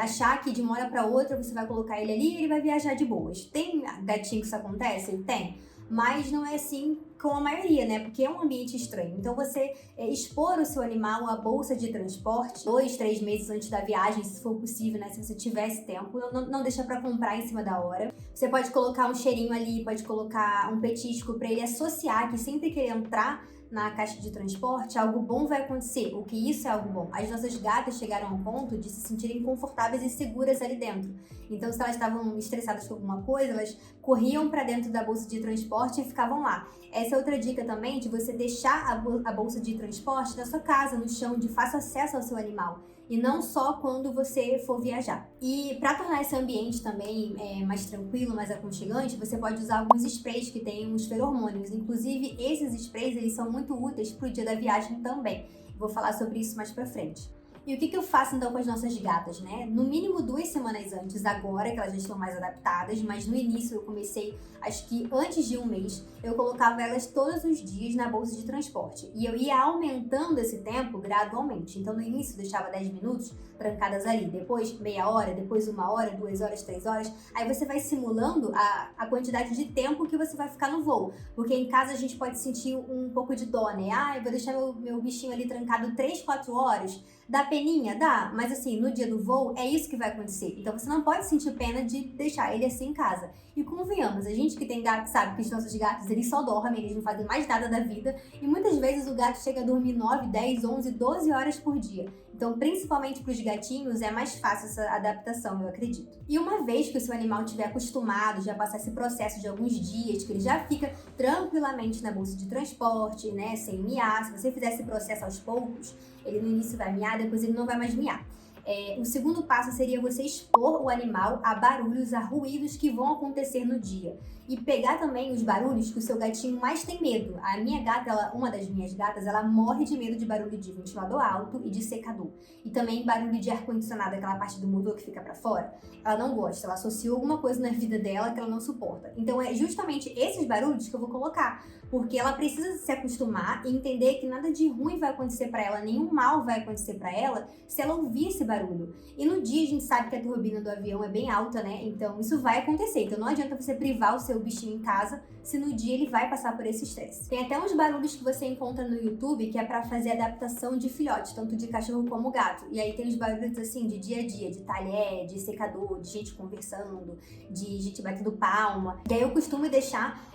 achar que de uma hora para outra você vai colocar ele ali e ele vai viajar de boas. Tem gatinho que isso acontece? Tem. Mas não é assim com a maioria, né? Porque é um ambiente estranho. Então você expor o seu animal à bolsa de transporte 2, 3 meses antes da viagem, se for possível, né? Se você tivesse tempo, não deixa para comprar em cima da hora. Você pode colocar um cheirinho ali, pode colocar um petisco para ele associar que sempre que ele entrar na caixa de transporte, algo bom vai acontecer. O que isso é algo bom? As nossas gatas chegaram ao ponto de se sentirem confortáveis e seguras ali dentro. Então, se elas estavam estressadas com alguma coisa, elas corriam para dentro da bolsa de transporte e ficavam lá. Essa é outra dica também de você deixar a bolsa de transporte na sua casa, no chão, de fácil acesso ao seu animal. E não só quando você for viajar. E para tornar esse ambiente também mais tranquilo, mais aconchegante, você pode usar alguns sprays que têm uns feromônios. Inclusive, esses sprays eles são muito úteis para o dia da viagem também. Vou falar sobre isso mais pra frente. E o que eu faço então com as nossas gatas, né? No mínimo 2 semanas antes, agora que elas já estão mais adaptadas, mas no início eu comecei, acho que antes de 1 mês, eu colocava elas todos os dias na bolsa de transporte. E eu ia aumentando esse tempo gradualmente. Então no início eu deixava 10 minutos trancadas ali, depois meia hora, depois 1 hora, 2 horas, 3 horas. Aí você vai simulando a quantidade de tempo que você vai ficar no voo. Porque em casa a gente pode sentir um pouco de dó, né? Eu vou deixar meu bichinho ali trancado 3, 4 horas. Dá peninha? Dá, mas assim, no dia do voo é isso que vai acontecer. Então você não pode sentir pena de deixar ele assim em casa. E convenhamos, a gente que tem gato sabe que os nossos gatos, eles só dormem, eles não fazem mais nada da vida. E muitas vezes o gato chega a dormir 9, 10, 11, 12 horas por dia. Então, principalmente para os gatinhos, é mais fácil essa adaptação, eu acredito. E uma vez que o seu animal estiver acostumado, já passar esse processo de alguns dias, que ele já fica tranquilamente na bolsa de transporte, né, sem miar, se você fizer esse processo aos poucos, ele no início vai miar, depois ele não vai mais miar. O segundo passo seria você expor o animal a barulhos, a ruídos que vão acontecer no dia. E pegar também os barulhos que o seu gatinho mais tem medo. A minha gata, uma das minhas gatas, ela morre de medo de barulho de ventilador alto e de secador. E também barulho de ar-condicionado, aquela parte do motor que fica pra fora. Ela não gosta, ela associou alguma coisa na vida dela que ela não suporta. Então é justamente esses barulhos que eu vou colocar. porque ela precisa se acostumar e entender que nada de ruim vai acontecer para ela, nenhum mal vai acontecer para ela se ela ouvir esse barulho. E no dia a gente sabe que a turbina do avião é bem alta, né? Então isso vai acontecer. Então não adianta você privar o seu bichinho em casa se no dia ele vai passar por esse estresse. Tem até uns barulhos que você encontra no YouTube que é para fazer adaptação de filhotes, tanto de cachorro como gato. E aí tem os barulhos assim de dia a dia, de talher, de secador, de gente conversando, de gente batendo palma. E aí eu costumo deixar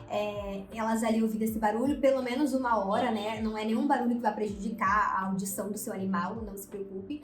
elas ali ouvindo esse barulho pelo menos 1 hora, né? Não é nenhum barulho que vai prejudicar a audição do seu animal, não se preocupe.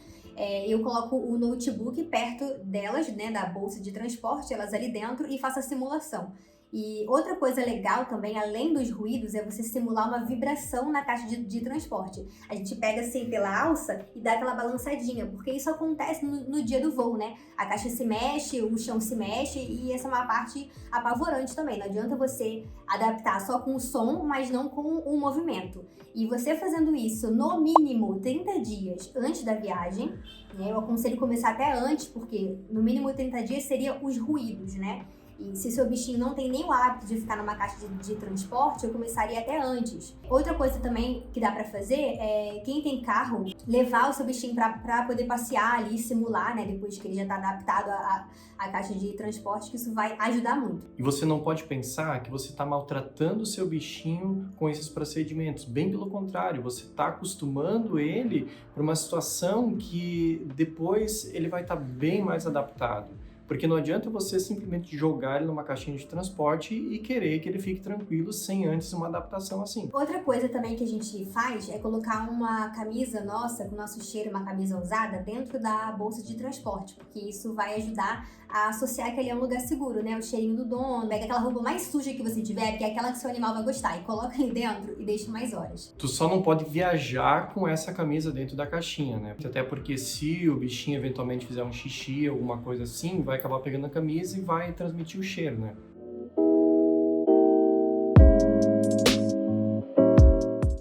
Eu coloco o notebook perto delas, né, da bolsa de transporte, elas ali dentro, e faço a simulação. E outra coisa legal também, além dos ruídos, é você simular uma vibração na caixa de transporte. A gente pega assim pela alça e dá aquela balançadinha, porque isso acontece no dia do voo, né? A caixa se mexe, o chão se mexe, e essa é uma parte apavorante também. Não adianta você adaptar só com o som, mas não com o movimento. E você fazendo isso no mínimo 30 dias antes da viagem, né? Eu aconselho começar até antes, porque no mínimo 30 dias seria os ruídos, né? E se seu bichinho não tem nem o hábito de ficar numa caixa de transporte, eu começaria até antes. Outra coisa também que dá pra fazer é, quem tem carro, levar o seu bichinho pra poder passear ali, simular, né? Depois que ele já tá adaptado à caixa de transporte, que isso vai ajudar muito. E você não pode pensar que você tá maltratando o seu bichinho com esses procedimentos. Bem pelo contrário, você tá acostumando ele para uma situação que depois ele vai estar bem mais adaptado. Porque não adianta você simplesmente jogar ele numa caixinha de transporte e querer que ele fique tranquilo sem antes uma adaptação assim. Outra coisa também que a gente faz é colocar uma camisa nossa, com o nosso cheiro, uma camisa usada, dentro da bolsa de transporte, porque isso vai ajudar a associar que ali é um lugar seguro, né? O cheirinho do dono, pega aquela roupa mais suja que você tiver, que é aquela que seu animal vai gostar, e coloca ali dentro e deixa mais horas. Tu só não pode viajar com essa camisa dentro da caixinha, né? Até porque se o bichinho eventualmente fizer um xixi, alguma coisa assim, vai acabar pegando a camisa e vai transmitir o cheiro, né?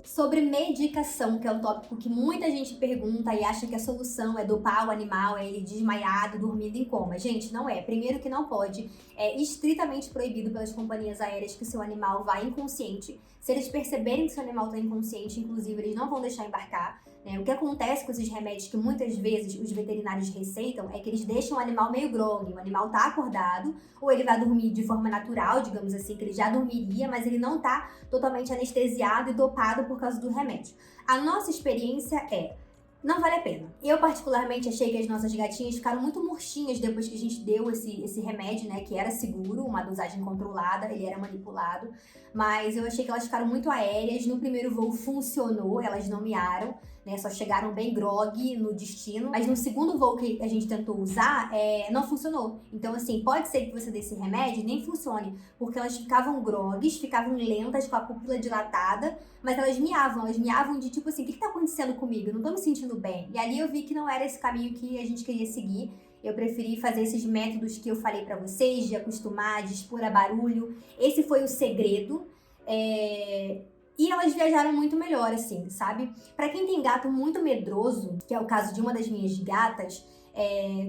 Sobre medicação, que é um tópico que muita gente pergunta e acha que a solução é dopar o animal, é ele desmaiado, dormindo em coma. Gente, não é. Primeiro que não pode. É estritamente proibido pelas companhias aéreas que seu animal vá inconsciente. Se eles perceberem que seu animal está inconsciente, inclusive, eles não vão deixar embarcar. O que acontece com esses remédios que muitas vezes os veterinários receitam é que eles deixam o animal meio grogue. O animal tá acordado, ou ele vai dormir de forma natural, digamos assim, que ele já dormiria, mas ele não tá totalmente anestesiado e dopado por causa do remédio. A nossa experiência não vale a pena. Eu, particularmente, achei que as nossas gatinhas ficaram muito murchinhas depois que a gente deu esse remédio, né? Que era seguro, uma dosagem controlada, ele era manipulado. Mas eu achei que elas ficaram muito aéreas. No primeiro voo funcionou, elas não miaram, né? Só chegaram bem grogue no destino. Mas no segundo voo que a gente tentou usar, não funcionou. Então, assim, pode ser que você dê esse remédio e nem funcione. Porque elas ficavam grogues, ficavam lentas, com a pupila dilatada. Mas elas miavam de tipo assim, o que tá acontecendo comigo? Eu não tô me sentindo bem. E ali eu vi que não era esse caminho que a gente queria seguir. Eu preferi fazer esses métodos que eu falei pra vocês, de acostumar, de expor a barulho. Esse foi o segredo. E elas viajaram muito melhor, assim, sabe? Pra quem tem gato muito medroso, que é o caso de uma das minhas gatas,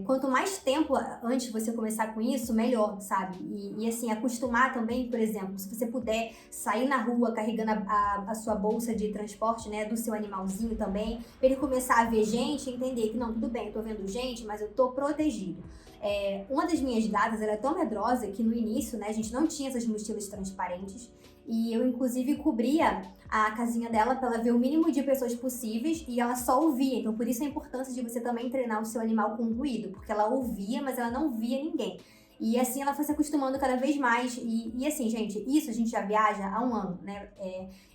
quanto mais tempo antes de você começar com isso, melhor, sabe? E assim, acostumar também, por exemplo, se você puder sair na rua carregando a sua bolsa de transporte, né, do seu animalzinho também, pra ele começar a ver gente e entender que, não, tudo bem, eu tô vendo gente, mas eu tô protegido. Uma das minhas gatas era tão medrosa que no início, né, a gente não tinha essas mochilas transparentes, e eu, inclusive, cobria a casinha dela para ela ver o mínimo de pessoas possíveis e ela só ouvia. Então, por isso a importância de você também treinar o seu animal com ruído, porque ela ouvia, mas ela não via ninguém. E assim ela foi se acostumando cada vez mais. E assim, gente, isso a gente já viaja há 1 ano, né?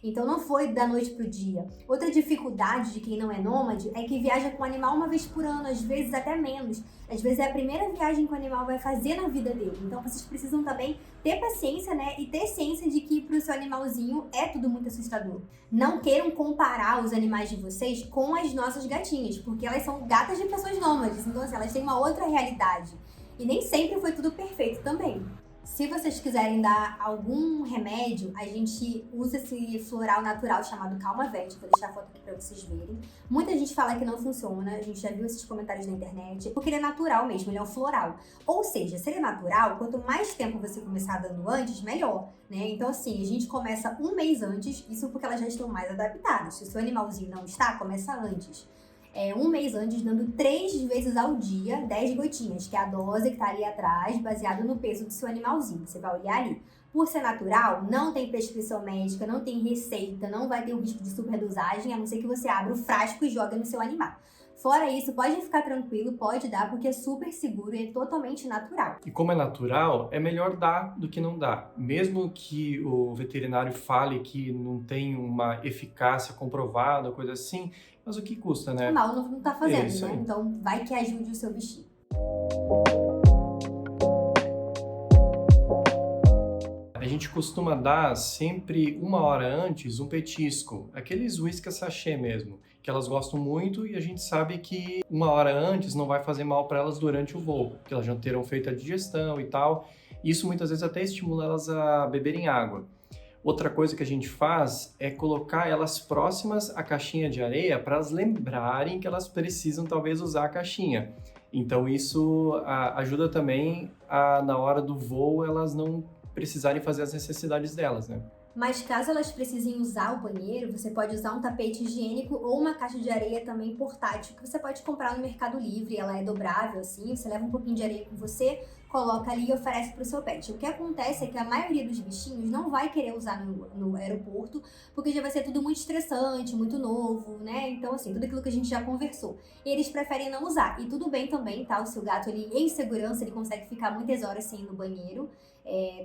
Então não foi da noite pro dia. Outra dificuldade de quem não é nômade é que viaja com o animal 1 vez por ano, às vezes até menos. Às vezes é a primeira viagem que o animal vai fazer na vida dele. Então vocês precisam também ter paciência, né? E ter ciência de que pro seu animalzinho é tudo muito assustador. Não queiram comparar os animais de vocês com as nossas gatinhas, porque elas são gatas de pessoas nômades. Então assim, elas têm uma outra realidade. E nem sempre foi tudo perfeito também. Se vocês quiserem dar algum remédio, a gente usa esse floral natural chamado Calmavete. Vou deixar a foto aqui pra vocês verem. Muita gente fala que não funciona, a gente já viu esses comentários na internet, porque ele é natural mesmo, ele é um floral. Ou seja, se ele é natural, quanto mais tempo você começar dando antes, melhor, né? Então assim, a gente começa um mês antes, isso porque elas já estão mais adaptadas. Se o seu animalzinho não está, começa antes. Um mês antes, dando 3 vezes ao dia, 10 gotinhas, que é a dose que tá ali atrás, baseado no peso do seu animalzinho. Você vai olhar ali. Por ser natural, não tem prescrição médica, não tem receita, não vai ter o risco de superdosagem, a não ser que você abra o frasco e jogue no seu animal. Fora isso, pode ficar tranquilo, pode dar, porque é super seguro e é totalmente natural. E como é natural, é melhor dar do que não dar. Mesmo que o veterinário fale que não tem uma eficácia comprovada, coisa assim, mas o que custa, né? O mal não tá fazendo, Isso né? aí. Então vai que ajude o seu bichinho. A gente costuma dar sempre 1 hora antes um petisco, aqueles whisky sachê mesmo, que elas gostam muito e a gente sabe que 1 hora antes não vai fazer mal para elas durante o voo, porque elas já terão feito a digestão e tal. Isso muitas vezes até estimula elas a beberem água. Outra coisa que a gente faz é colocar elas próximas à caixinha de areia para elas lembrarem que elas precisam talvez usar a caixinha. Então isso ajuda também na hora do voo elas não precisarem fazer as necessidades delas, né? Mas caso elas precisem usar o banheiro, você pode usar um tapete higiênico ou uma caixa de areia também portátil, que você pode comprar no Mercado Livre, ela é dobrável assim, você leva um pouquinho de areia com você, coloca ali e oferece para o seu pet. O que acontece é que a maioria dos bichinhos não vai querer usar no aeroporto, porque já vai ser tudo muito estressante, muito novo, né? Então assim, tudo aquilo que a gente já conversou. E eles preferem não usar. E tudo bem também, tá? O seu gato, ele em segurança, ele consegue ficar muitas horas sem ir no banheiro.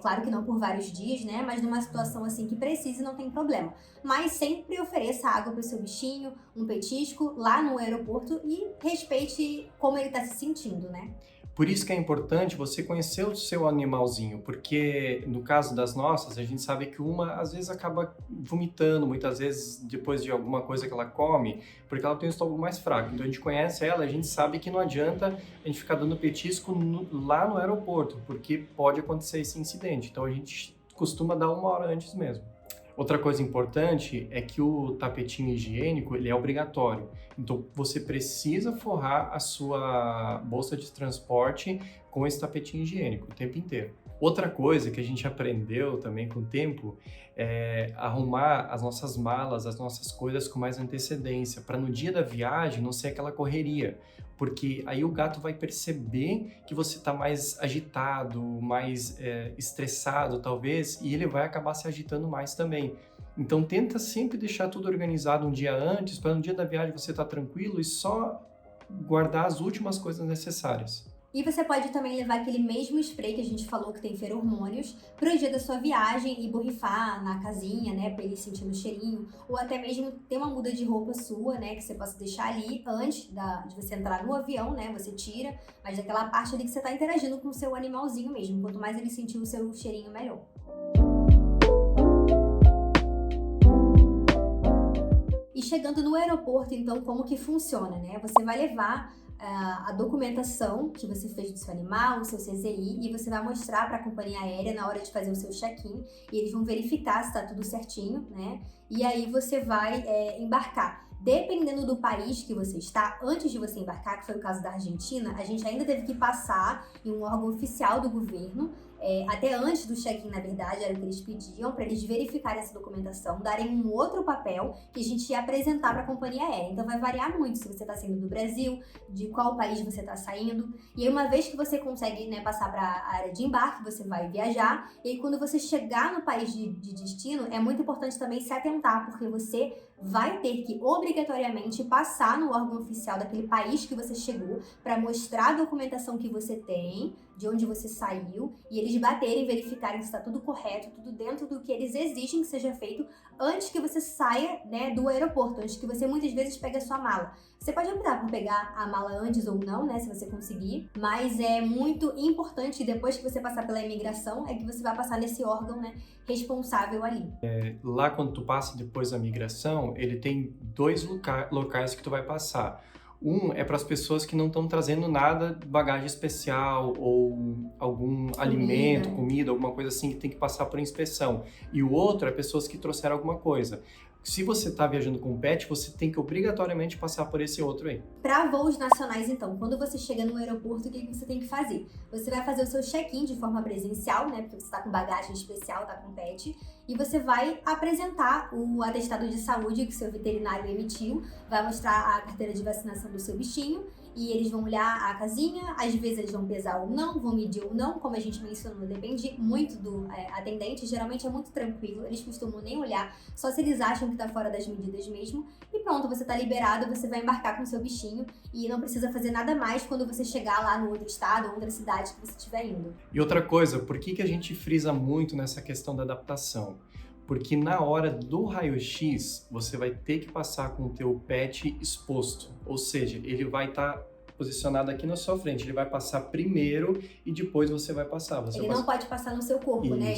Claro que não por vários dias, né? Mas numa situação assim que precise, não tem problema. Mas sempre ofereça água para o seu bichinho, um petisco lá no aeroporto e respeite como ele está se sentindo, né? Por isso que é importante você conhecer o seu animalzinho, porque no caso das nossas, a gente sabe que uma às vezes acaba vomitando, muitas vezes depois de alguma coisa que ela come, porque ela tem o estômago mais fraco. Então a gente conhece ela, a gente sabe que não adianta a gente ficar dando petisco lá no aeroporto, porque pode acontecer esse incidente. Então a gente costuma dar 1 hora antes mesmo. Outra coisa importante é que o tapetinho higiênico, ele é obrigatório. Então, você precisa forrar a sua bolsa de transporte com esse tapetinho higiênico o tempo inteiro. Outra coisa que a gente aprendeu também com o tempo é arrumar as nossas malas, as nossas coisas com mais antecedência, para no dia da viagem não ser aquela correria, porque aí o gato vai perceber que você está mais agitado, mais estressado talvez, e ele vai acabar se agitando mais também. Então tenta sempre deixar tudo organizado um dia antes, para no dia da viagem você estar tranquilo e só guardar as últimas coisas necessárias. E você pode também levar aquele mesmo spray que a gente falou que tem feromônios pro dia da sua viagem e borrifar na casinha, né, pra ele sentir o cheirinho, ou até mesmo ter uma muda de roupa sua, né, que você possa deixar ali antes de você entrar no avião, né, você tira, mas daquela parte ali que você tá interagindo com o seu animalzinho mesmo, quanto mais ele sentir o seu cheirinho, melhor. E chegando no aeroporto, então, como que funciona, né? Você vai levar a documentação que você fez do seu animal, o seu CZI, e você vai mostrar para a companhia aérea na hora de fazer o seu check-in, e eles vão verificar se está tudo certinho, né? E aí você vai embarcar. Dependendo do país que você está, antes de você embarcar, que foi o caso da Argentina, a gente ainda teve que passar em um órgão oficial do governo, até antes do check-in, na verdade, era o que eles pediam, para eles verificarem essa documentação, darem um outro papel que a gente ia apresentar para a companhia aérea. Então vai variar muito se você está saindo do Brasil, de qual país você está saindo. E aí, uma vez que você consegue, né, passar para a área de embarque, você vai viajar. E aí, quando você chegar no país de destino, é muito importante também se atentar, porque você vai ter que obrigatoriamente passar no órgão oficial daquele país que você chegou para mostrar a documentação que você tem, de onde você saiu, e eles baterem, verificarem se está tudo correto, tudo dentro do que eles exigem que seja feito antes que você saia, né, do aeroporto, antes que você muitas vezes pegue a sua mala. Você pode optar por pegar a mala antes ou não, né, se você conseguir, mas é muito importante, depois que você passar pela imigração, é que você vai passar nesse órgão, né, responsável ali. Lá quando tu passa depois da migração, ele tem 2 locais que tu vai passar. Um é para as pessoas que não estão trazendo nada de bagagem especial ou algum alimento, comida, alguma coisa assim que tem que passar por inspeção. E o outro é pessoas que trouxeram alguma coisa. Se você está viajando com pet, você tem que obrigatoriamente passar por esse outro aí. Para voos nacionais, então, quando você chega no aeroporto, o que você tem que fazer? Você vai fazer o seu check-in de forma presencial, né? Porque você está com bagagem especial, tá com pet. E você vai apresentar o atestado de saúde que o seu veterinário emitiu, vai mostrar a carteira de vacinação do seu bichinho e eles vão olhar a casinha, às vezes eles vão pesar ou não, vão medir ou não, como a gente mencionou, depende muito do atendente, geralmente é muito tranquilo, eles costumam nem olhar, só se eles acham que tá fora das medidas mesmo, e pronto, você tá liberado, você vai embarcar com o seu bichinho e não precisa fazer nada mais quando você chegar lá no outro estado ou outra cidade que você estiver indo. E outra coisa, por que a gente frisa muito nessa questão da adaptação? Porque na hora do raio-x, você vai ter que passar com o teu pet exposto. Ou seja, ele vai estar posicionado aqui na sua frente. Ele vai passar primeiro e depois você vai passar. Ele não pode passar no seu corpo, né?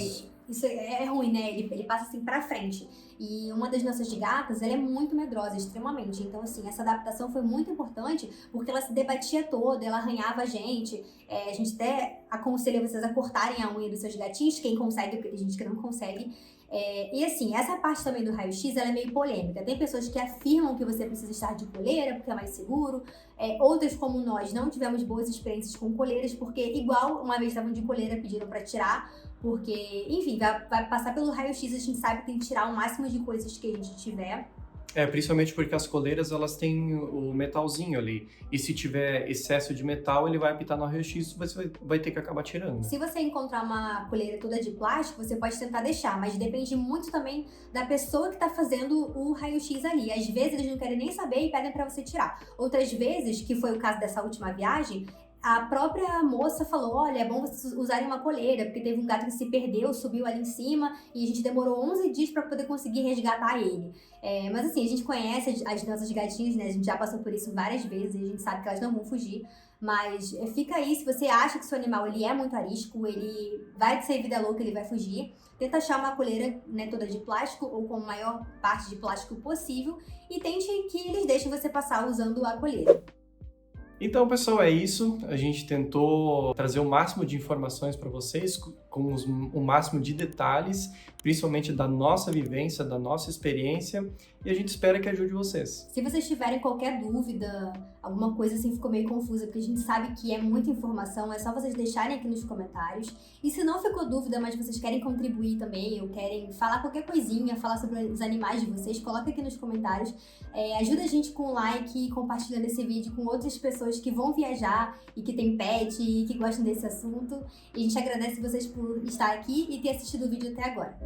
Isso é ruim, né? Ele passa assim pra frente. E uma das nossas gatas, ela é muito medrosa, extremamente. Então, assim, essa adaptação foi muito importante porque ela se debatia toda, ela arranhava a gente. A gente até aconselha vocês a cortarem a unha dos seus gatinhos, quem consegue, porque tem gente que não consegue. E assim, essa parte também do raio-x, ela é meio polêmica. Tem pessoas que afirmam que você precisa estar de coleira porque é mais seguro. Outras, como nós, não tivemos boas experiências com coleiras, porque igual uma vez estavam de coleira, pediram pra tirar, porque, enfim, vai passar pelo raio-x, a gente sabe que tem que tirar o máximo de coisas que a gente tiver. Principalmente porque as coleiras, elas têm o metalzinho ali. E se tiver excesso de metal, ele vai apitar no raio-x e você vai ter que acabar tirando. Se você encontrar uma coleira toda de plástico, você pode tentar deixar, mas depende muito também da pessoa que tá fazendo o raio-x ali. Às vezes eles não querem nem saber e pedem pra você tirar. Outras vezes, que foi o caso dessa última viagem, a própria moça falou, olha, é bom vocês usarem uma coleira, porque teve um gato que se perdeu, subiu ali em cima, e a gente demorou 11 dias pra poder conseguir resgatar ele. Mas assim, a gente conhece as nossas gatinhas, né? A gente já passou por isso várias vezes, e a gente sabe que elas não vão fugir. Mas fica aí, se você acha que seu animal ele é muito arisco, ele vai ser vida louca, ele vai fugir, tenta achar uma coleira, né, toda de plástico ou com a maior parte de plástico possível e tente que eles deixem você passar usando a coleira. Então, pessoal, é isso. A gente tentou trazer o máximo de informações para vocês, com o máximo de detalhes, principalmente da nossa vivência, da nossa experiência, e a gente espera que ajude vocês. Se vocês tiverem qualquer dúvida, alguma coisa assim ficou meio confusa, porque a gente sabe que é muita informação, é só vocês deixarem aqui nos comentários. E se não ficou dúvida, mas vocês querem contribuir também, ou querem falar qualquer coisinha, falar sobre os animais de vocês, coloca aqui nos comentários. Ajuda a gente com o like e compartilhando esse vídeo com outras pessoas que vão viajar e que tem pet e que gostam desse assunto. E a gente agradece vocês por estar aqui e ter assistido o vídeo até agora.